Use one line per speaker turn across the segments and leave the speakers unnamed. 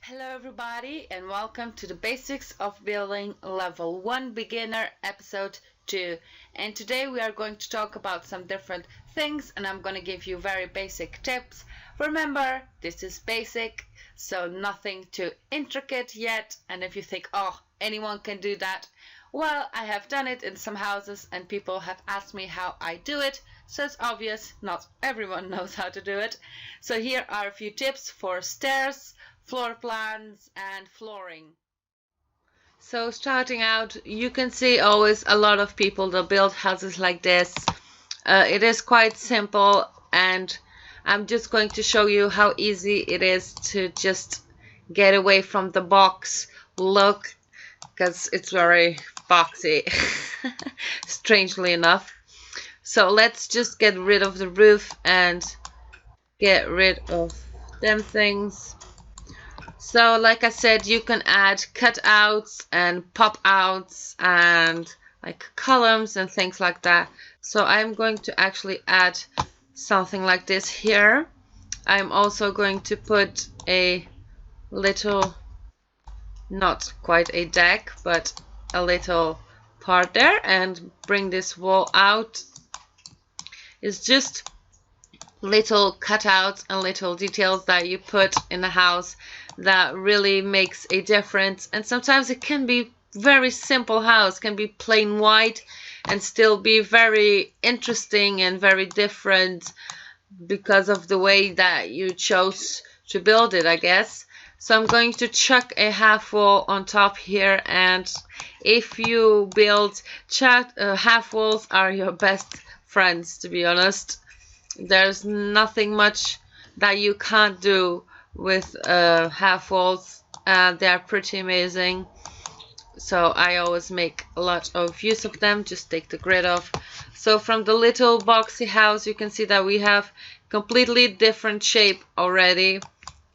Hello everybody and welcome to the Basics of Building Level 1 Beginner Episode 2. And today we are going to talk about some different things and I'm going to give you very basic tips. Remember, this is basic, so nothing too intricate yet. And if you think, oh, anyone can do that, well, I have done it in some houses and people have asked me how I do it. So it's obvious not everyone knows how to do it. So here are a few tips for stairs, floor plans and flooring. So starting out, you can see always a lot of people that build houses like this. It is quite simple and I'm just going to show you how easy it is to just get away from the box look, because it's very boxy strangely enough. So let's just get rid of the roof and get rid of them things. So like I said, you can add cutouts and pop outs and like columns and things like that. So I'm going to actually add something like this here. I'm also going to put a little, not quite a deck, but a little part there and bring this wall out. It's just little cutouts and little details that you put in the house that really makes a difference. And sometimes it can be very simple house, can be plain white and still be very interesting and very different because of the way that you chose to build it, I guess. So I'm going to chuck a half wall on top here, and if you build half walls are your best friends, to be honest. There's nothing much that you can't do with half walls. They are pretty amazing. So I always make a lot of use of them. Just take the grid off. So from the little boxy house, you can see that we have completely different shape already.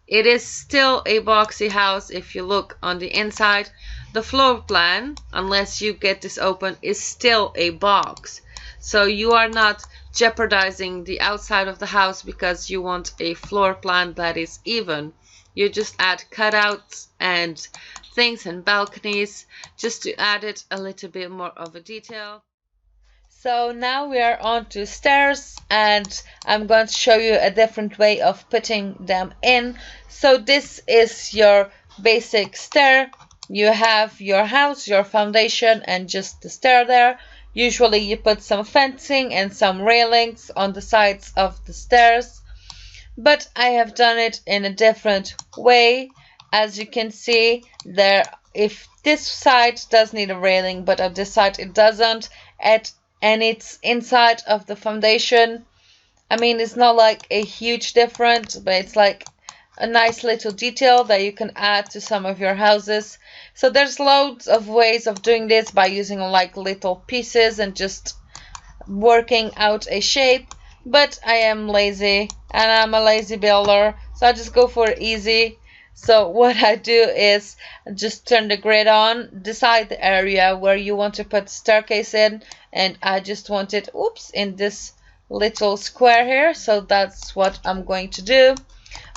It is still a boxy house if you look on the inside. The floor plan, unless you get this open, is still a box. So you are not jeopardizing the outside of the house because you want a floor plan that is even. You just add cutouts and things and balconies just to add it a little bit more of a detail. So now we are on to stairs and I'm going to show you a different way of putting them in. So this is your basic stair. You have your house, your foundation and just the stair there. Usually you put some fencing and some railings on the sides of the stairs, but I have done it in a different way. As you can see there, if this side does need a railing but on this side it doesn't, and it's inside of the foundation. I mean, it's not like a huge difference, but it's like a nice little detail that you can add to some of your houses. So there's loads of ways of doing this by using like little pieces and just working out a shape, but I am lazy and I'm a lazy builder, so I just go for easy. So what I do is just turn the grid on, decide the area where you want to put the staircase in, and I just want it, in this little square here. So that's what I'm going to do.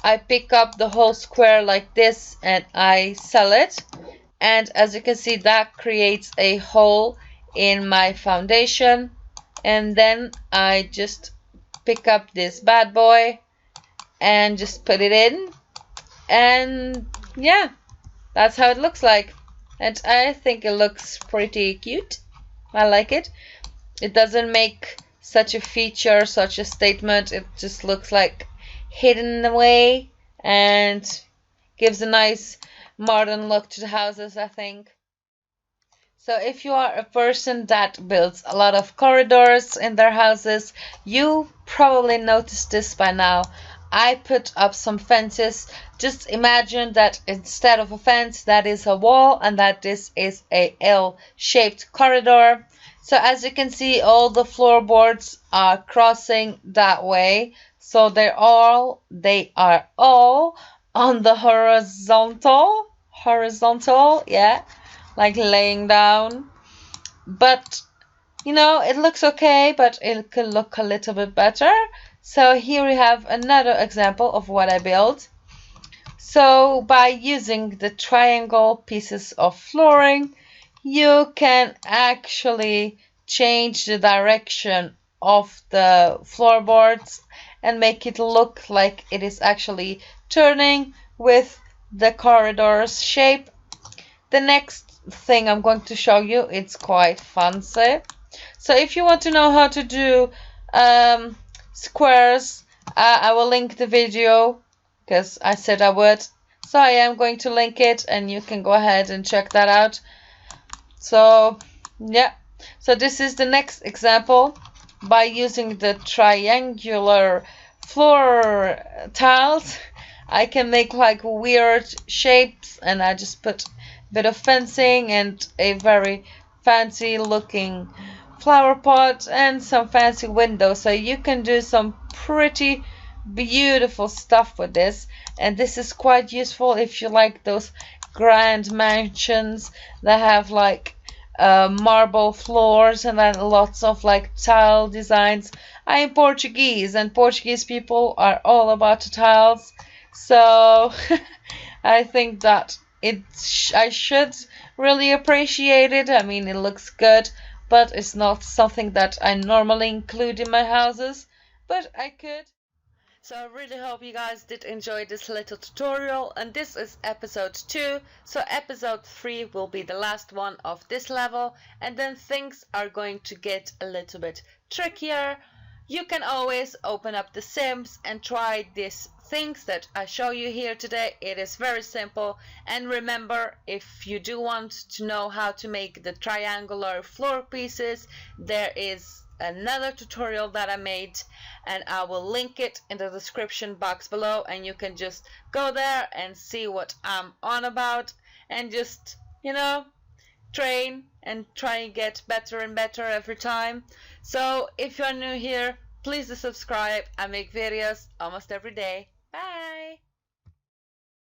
I pick up the whole square like this and I sell it. And as you can see, that creates a hole in my foundation. And then I just pick up this bad boy and just put it in. And yeah, that's how it looks like. And I think it looks pretty cute. I like it. It doesn't make such a feature, such a statement. It just looks like hidden away and gives a nice modern look to the houses, I think. So if you are a person that builds a lot of corridors in their houses, you probably noticed this by now. I put up some fences. Just imagine that instead of a fence, that is a wall and that this is a L-shaped corridor. So as you can see, all the floorboards are crossing that way. So they are all on the horizontal, yeah, like laying down. But you know, it looks okay, but it could look a little bit better. So here we have another example of what I built. So by using the triangle pieces of flooring, you can actually change the direction of the floorboards and make it look like it is actually turning with the corridor's shape. The next thing I'm going to show you, it's quite fancy. So if you want to know how to do squares, I will link the video because I said I would. So I am going to link it and you can go ahead and check that out. So yeah, so this is the next example. By using the triangular floor tiles, I can make like weird shapes, and I just put a bit of fencing and a very fancy looking flower pot and some fancy windows. So you can do some pretty beautiful stuff with this, and this is quite useful if you like those grand mansions that have like marble floors and then lots of like tile designs. I am Portuguese, and Portuguese people are all about tiles, so I think that I should really appreciate it. I mean, it looks good, but it's not something that I normally include in my houses, but I could. So I really hope you guys did enjoy this little tutorial, and this is episode 2, so episode 3 will be the last one of this level, and then things are going to get a little bit trickier. You can always open up the Sims and try these things that I show you here today. It is very simple, and remember, if you do want to know how to make the triangular floor pieces, there is another tutorial that I made, and I will link it in the description box below, and you can just go there and see what I'm on about and just, train and try and get better and better every time. So if you're new here, please do subscribe. I make videos almost every day.